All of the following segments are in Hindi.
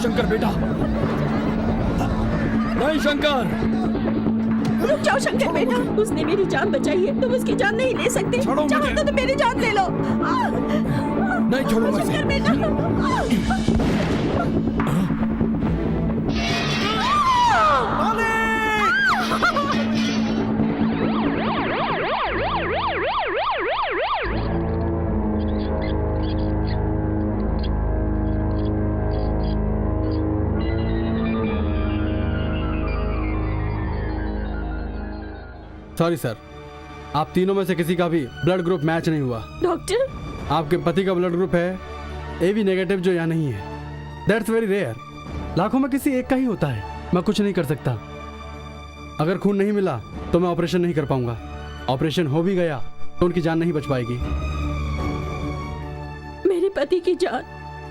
शंकर बेटा। नहीं शंकर, रुक जाओ शंकर बेटा, उसने मेरी जान बचाई है, तुम उसकी जान नहीं ले सकते। छोड़ो चाहो मुझे। तो तुम मेरी जान ले लो। नहीं छोड़ूंगा इसे। शंकर बेटा। सॉरी सर, आप तीनों में से किसी का भी ब्लड ग्रुप मैच नहीं हुआ। डॉक्टर, आपके पति का ब्लड ग्रुप है AB नेगेटिव, जो यहाँ नहीं है। दैट्स वेरी रेयर, लाखों में किसी एक का ही होता है। मैं कुछ नहीं कर सकता। अगर खून नहीं मिला तो मैं ऑपरेशन नहीं कर पाऊंगा। ऑपरेशन हो भी गया तो उनकी जान नहीं बच पाएगी। मेरे पति की जान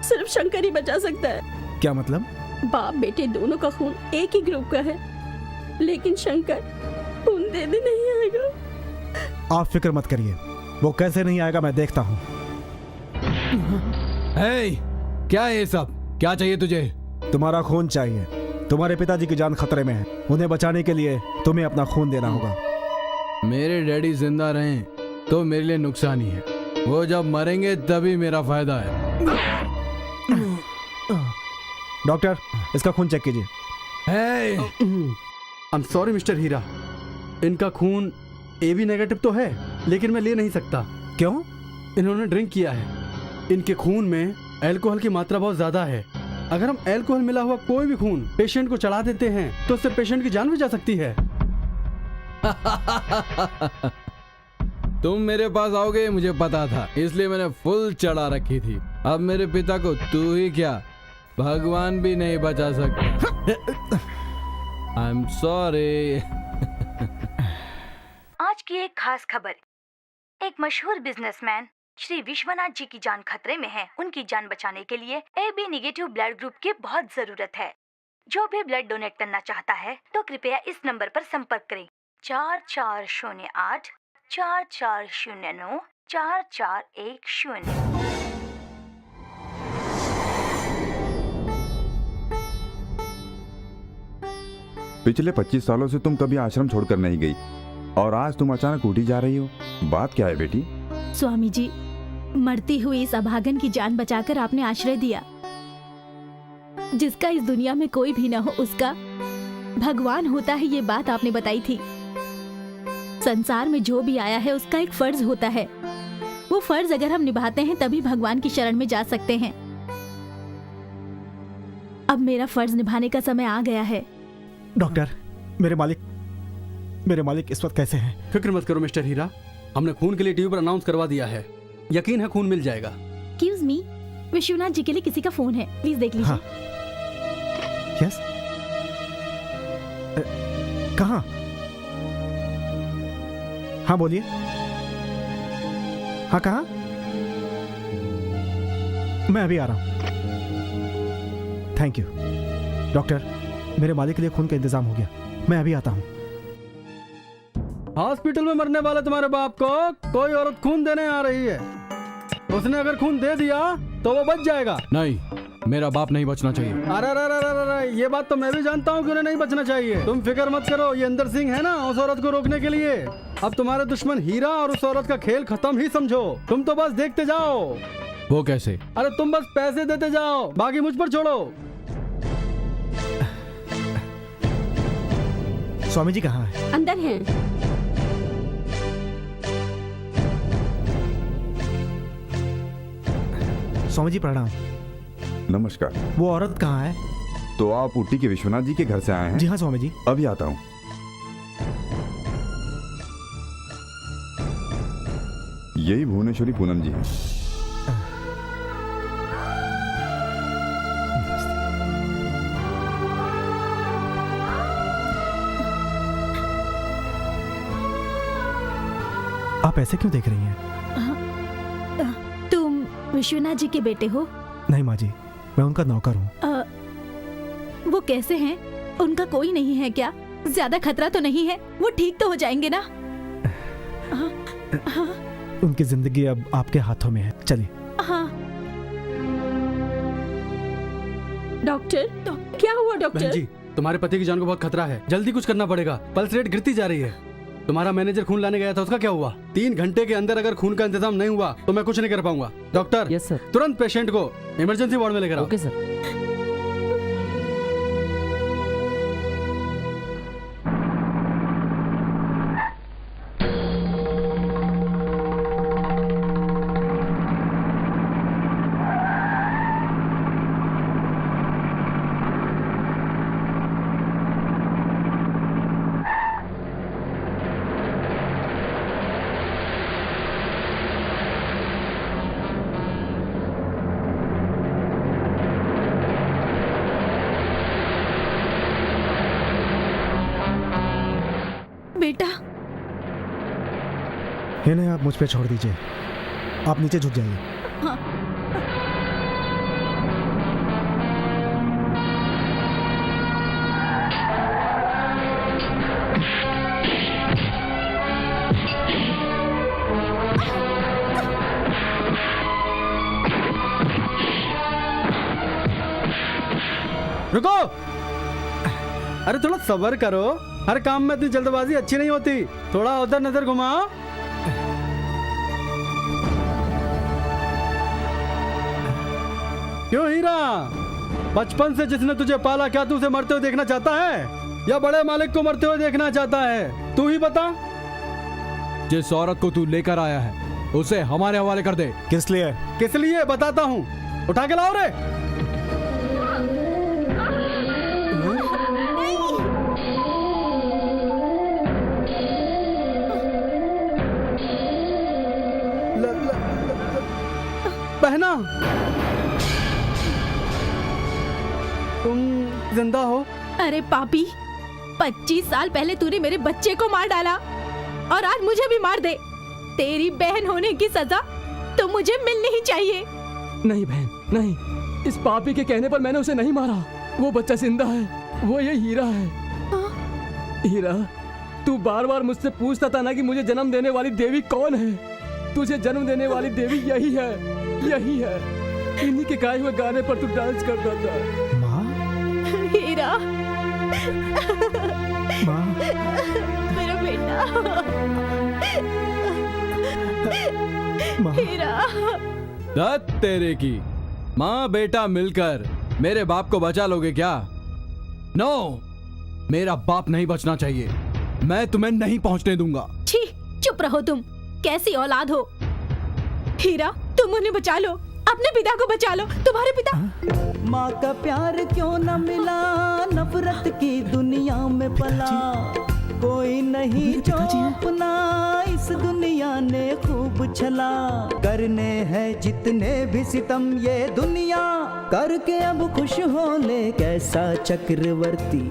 सिर्फ शंकर ही बचा सकता है। क्या मतलब? बाप बेटे दोनों का खून एक ही ग्रुप का है, लेकिन शंकर खून देने नहीं आएगा। आप फिक्र मत करिए, वो कैसे नहीं आएगा मैं देखता हूँ। हे, क्या है ये सब? क्या चाहिए तुझे? तुम्हारा खून चाहिए। तुम्हारे पिताजी की जान खतरे में है, उन्हें बचाने के लिए तुम्हें अपना खून देना होगा। मेरे डैडी जिंदा रहें तो मेरे लिए नुकसान ही है, वो जब मरेंगे तभी मेरा फायदा है। डॉक्टर, इसका खून चेक कीजिए। हे, आई एम सॉरी मिस्टर हीरा, इनका खून AB नेगेटिव तो है, लेकिन मैं ले नहीं सकता। क्यों? इन्होंने ड्रिंक किया है। इनके खून में अल्कोहल की मात्रा बहुत ज्यादा है। अगर हम अल्कोहल मिला हुआ कोई भी खून पेशेंट को चढ़ा देते हैं तो उससे पेशेंट की जान भी जा सकती है। तुम मेरे पास आओगे मुझे पता था, इसलिए मैंने फुल चढ़ा रखी थी। अब मेरे पिता को तू ही क्या, भगवान भी नहीं बचा सकता। I am sorry. आज की एक खास खबर। एक मशहूर बिजनेसमैन श्री विश्वनाथ जी की जान खतरे में है। उनकी जान बचाने के लिए AB नेगेटिव ब्लड ग्रुप की बहुत जरूरत है। जो भी ब्लड डोनेट करना चाहता है तो कृपया इस नंबर पर संपर्क करें 4408 4409 4410। पिछले 25 सालों से तुम कभी आश्रम छोड़कर नहीं गई और आज तुम अचानक उठी जा रही हो। बात क्या है बेटी? स्वामी जी, मरती हुई इस अभागन की जान बचाकर आपने आश्रय दिया। जिसका इस दुनिया में कोई भी न हो उसका भगवान होता है, ये बात आपने बताई थी। संसार में जो भी आया है उसका एक फर्ज होता है। वो फर्ज अगर हम निभाते हैं तभी भगवान की शरण में जा सकते हैं। अब मेरा फर्ज निभाने का समय आ गया है। डॉक्टर, मेरे मालिक इस वक्त कैसे हैं? फिक्र मत करो मिस्टर हीरा, हमने खून के लिए टीवी पर अनाउंस करवा दिया है। यकीन है खून मिल जाएगा। एक्सक्यूज मी, विश्वनाथ जी के लिए किसी का फोन है, प्लीज देख लीजिए। हाँ। यस। कहाँ? हाँ बोलिए। हाँ कहाँ? मैं अभी आ रहा हूँ। थैंक यू डॉक्टर, मेरे मालिक के लिए खून का इंतजाम हो गया। मैं अभी आता हूँ। हॉस्पिटल में मरने वाले तुम्हारे बाप को कोई औरत खून देने आ रही है। उसने अगर खून दे दिया तो वो बच जाएगा। नहीं, मेरा बाप नहीं बचना चाहिए। अरे अरे अरे अरे अरे, ये बात तो मैं भी जानता हूँ कि उन्हें नहीं बचना चाहिए। तुम फिक्र मत करो, ये अंदर सिंह है ना उस औरत को रोकने के लिए। अब तुम्हारे दुश्मन हीरा और उस औरत का खेल खत्म ही समझो। तुम तो बस देखते जाओ। वो कैसे? अरे तुम बस पैसे देते जाओ, बाकी मुझ पर छोड़ो। स्वामी जी कहाँ है? अंदर हैं। स्वामी जी प्रणाम। नमस्कार। वो औरत कहाँ है? तो आप ऊटी के विश्वनाथ जी के घर से आए हैं? जी हाँ स्वामी जी। अभी आता हूँ। यही भुवनेश्वरी पूनम जी हैं। आप ऐसे क्यों देख रही हैं? तुम विश्वनाथ जी के बेटे हो? नहीं माँ जी, मैं उनका नौकर हूँ। वो कैसे हैं? उनका कोई नहीं है क्या? ज्यादा खतरा तो नहीं है? वो ठीक तो हो जाएंगे ना? उनकी जिंदगी अब आपके हाथों में है। चलिए। हाँ। डॉक्टर क्या हुआ बहन डॉक्टर? जी, तुम्हारे पति की जान को बहुत खतरा है, जल्दी कुछ करना पड़ेगा। पल्स रेट गिरती जा रही है। तुम्हारा मैनेजर खून लाने गया था, उसका क्या हुआ? 3 घंटे के अंदर अगर खून का इंतजाम नहीं हुआ तो मैं कुछ नहीं कर पाऊंगा। Doctor, yes sir. तुरंत पेशेंट को इमरजेंसी वार्ड में लेकर आओ। Okay sir. बेटा, इन्हें आप मुझ पे छोड़ दीजिए। आप नीचे झुक जाइए। हाँ। रुको, अरे थोड़ा सब्र करो। हर काम में इतनी जल्दबाजी अच्छी नहीं होती। थोड़ा उधर नजर घुमाओ। क्यों हीरा, बचपन से जिसने तुझे पाला, क्या तू उसे मरते हुए देखना चाहता है या बड़े मालिक को मरते हुए देखना चाहता है? तू ही बता। जिस औरत को तू लेकर आया है उसे हमारे हवाले कर दे। किस लिए? किस लिए बताता हूँ। उठा के लाओ रे। बहना, तुम जिंदा हो? अरे पापी, 25 साल पहले तूने मेरे बच्चे को मार डाला और आज मुझे भी मार दे। तेरी बहन होने की सजा तो मुझे मिलनी ही चाहिए। नहीं बहन, नहीं। इस पापी के कहने पर मैंने उसे नहीं मारा। वो बच्चा जिंदा है। वो ये हीरा है। हीरा, तू बार बार मुझसे पूछता था ना कि मुझे जन्म देने वाली देवी कौन है। तुझे जन्म देने वाली देवी यही है, यही है। इन्हीं के गाए हुए गाने पर तू डांस करता था। माँ, हीरा, माँ, मेरा बेटा। माँ। हीरा, दत्त तेरे की माँ बेटा मिलकर मेरे बाप को बचा लोगे क्या? नो, मेरा बाप नहीं बचना चाहिए। मैं तुम्हें नहीं पहुंचने दूंगा। छी, चुप रहो तुम। कैसी औलाद हो? हीरा, तुम उन्हें बचा लो, अपने पिता को बचा लो। तुम्हारे पिता। माँ का प्यार क्यों न मिला, नफरत की दुनिया में पला। कोई नहीं जो अपना इस दुनिया ने खूब छला। करने हैं जितने भी सितम ये दुनिया, करके अब खुश हो ले कैसा चक्रवर्ती।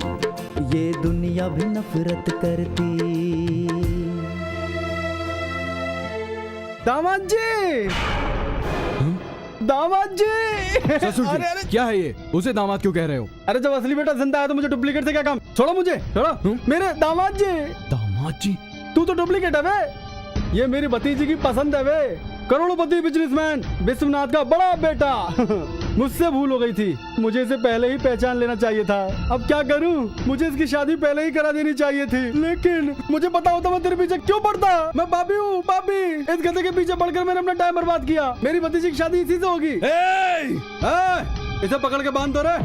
ये दुनिया भी नफरत करती। दामाद जी, दामाद जी। ससुर जी, अरे अरे, क्या है ये? उसे दामाद क्यों कह रहे हो? अरे जब असली बेटा जिंदा है तो मुझे डुप्लीकेट से क्या काम? छोड़ो मुझे, छोड़ो। मेरे दामाद जी। दामाद जी? तू तो डुप्लीकेट है बे। ये मेरी भतीजी की पसंद है बे। करोड़पति बिजनेसमैन विश्वनाथ का बड़ा बेटा। मुझसे भूल हो गई थी। मुझे इसे पहले ही पहचान लेना चाहिए था। अब क्या करूं? मुझे इसकी शादी पहले ही करा देनी चाहिए थी, लेकिन मुझे पता होता मैं तेरे पीछे क्यों पड़ता। मैं पापी हूँ, पापी। इस गधे के पीछे पड़कर मैंने अपना टाइम बर्बाद किया। मेरी भतीजी की शादी इसी से होगी। इसे पकड़ के बांध दो रे।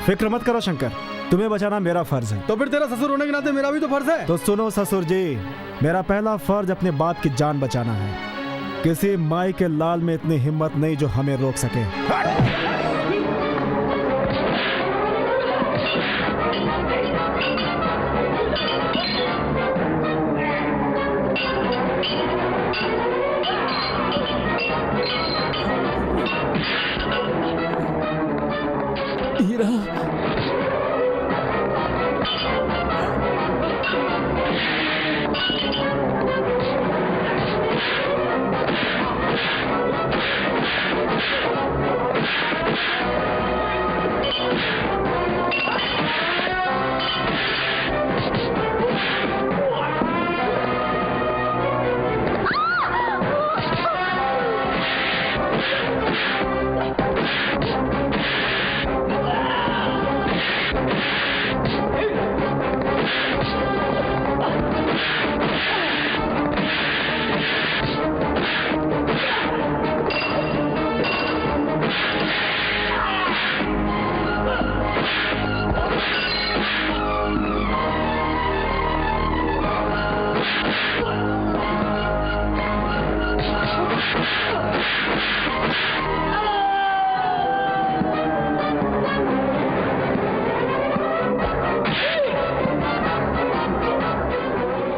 फिक्र मत करो शंकर, तुम्हें बचाना मेरा फर्ज है। तो फिर तेरा ससुर होने के नाते मेरा भी तो फर्ज है। तो सुनो ससुर जी, मेरा पहला फर्ज अपने बाप की जान बचाना है। किसी माई के लाल में इतनी हिम्मत नहीं जो हमें रोक सके। हीरा,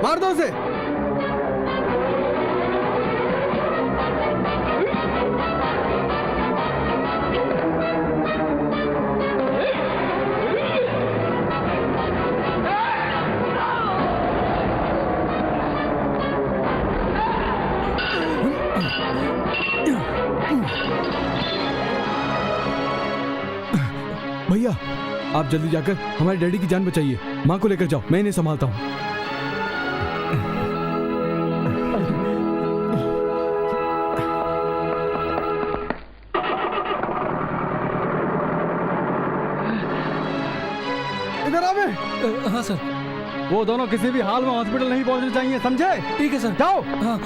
मार दो उसे। भैया आप जल्दी जाकर हमारे डैडी की जान बचाइए। माँ को लेकर जाओ, मैं इन्हें संभालता हूँ। इधर आ बे। हाँ सर। वो दोनों किसी भी हाल में हॉस्पिटल नहीं पहुंचने चाहिए, समझे? ठीक है सर। जाओ। हाँ।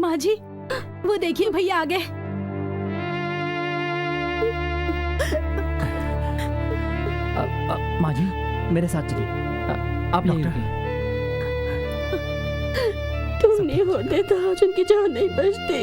माँ जी, वो देखिए भैया आ गए। माँ जी मेरे साथ चलिए, आप यहीं रुकिए। तुम नहीं होते तो आज उनकी जान नहीं बचती।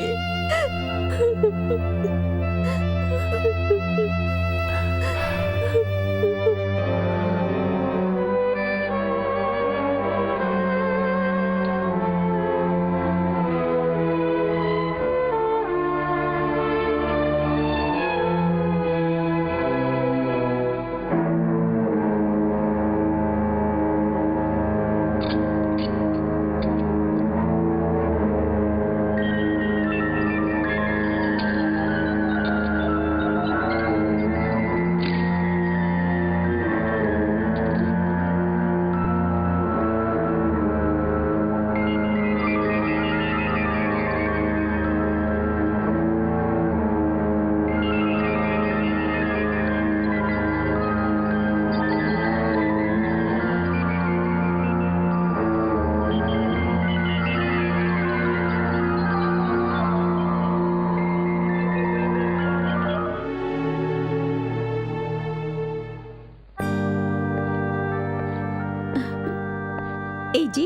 ए जी,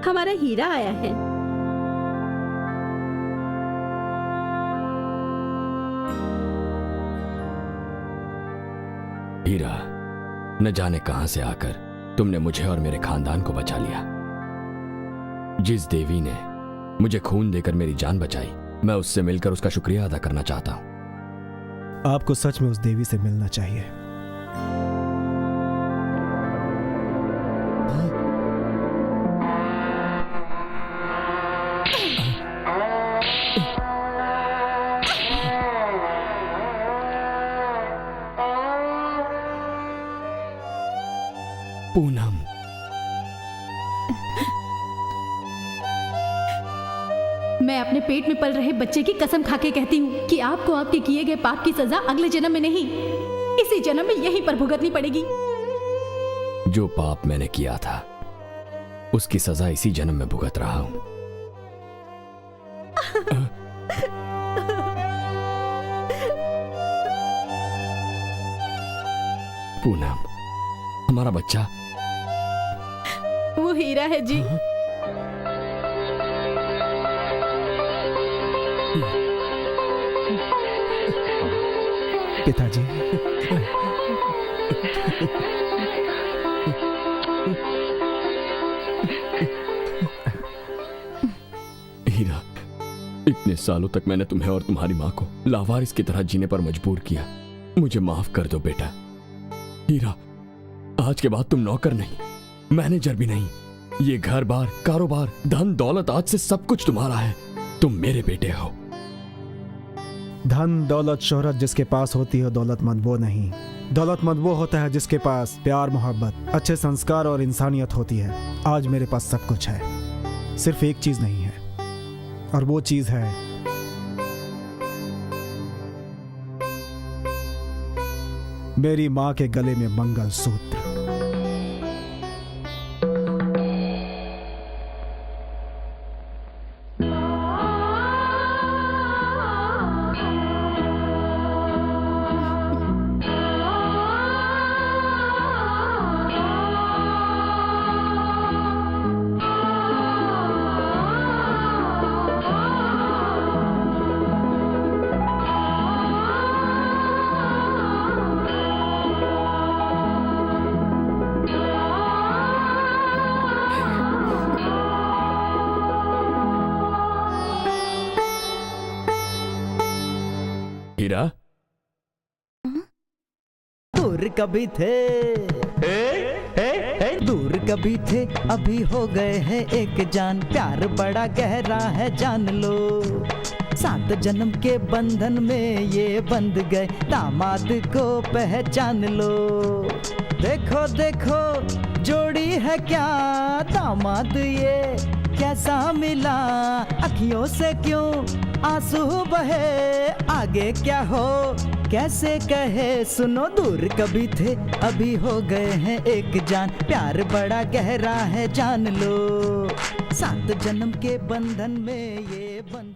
हमारा हीरा आया है। हीरा, न जाने कहां से आकर तुमने मुझे और मेरे खानदान को बचा लिया। जिस देवी ने मुझे खून देकर मेरी जान बचाई, मैं उससे मिलकर उसका शुक्रिया अदा करना चाहता हूं। आपको सच में उस देवी से मिलना चाहिए। पूनम, मैं अपने पेट में पल रहे बच्चे की कसम खाके कहती हूँ कि आपको आपके किए गए पाप की सजा अगले जन्म में नहीं, इसी जन्म में यहीं पर भुगतनी पड़ेगी। जो पाप मैंने किया था उसकी सजा इसी जन्म में भुगत रहा हूं। पूनम, हमारा बच्चा वो हीरा है जी। पिताजी, हीरा, इतने सालों तक मैंने तुम्हें और तुम्हारी मां को लावारिस की तरह जीने पर मजबूर किया। मुझे माफ कर दो बेटा। हीरा, आज के बाद तुम नौकर नहीं, मैनेजर भी नहीं। ये घर बार, कारोबार, धन दौलत, आज से सब कुछ तुम्हारा है। तुम मेरे बेटे हो। धन दौलत शोहरत जिसके पास होती है दौलतमंद वो नहीं। दौलतमंद वो होता है जिसके पास प्यार, मोहब्बत, अच्छे संस्कार और इंसानियत होती है। आज मेरे पास सब कुछ है, सिर्फ एक चीज नहीं है, और वो चीज है मेरी मां के गले में मंगलसूत्र। हीरा, दूर कभी थे, दूर कभी थे, अभी हो गए हैं एक जान। प्यार बड़ा गहरा है जान लो, 7 जन्म के बंधन में ये बंध गए। दामाद को पहचान लो, देखो देखो जोड़ी है क्या दामाद ये कैसा मिला। अखियों से क्यों आंसू बहे, आगे क्या हो कैसे कहे। सुनो, दूर कभी थे, अभी हो गए हैं एक जान। प्यार बड़ा गहरा है जान लो, सात जन्म के बंधन में ये बंध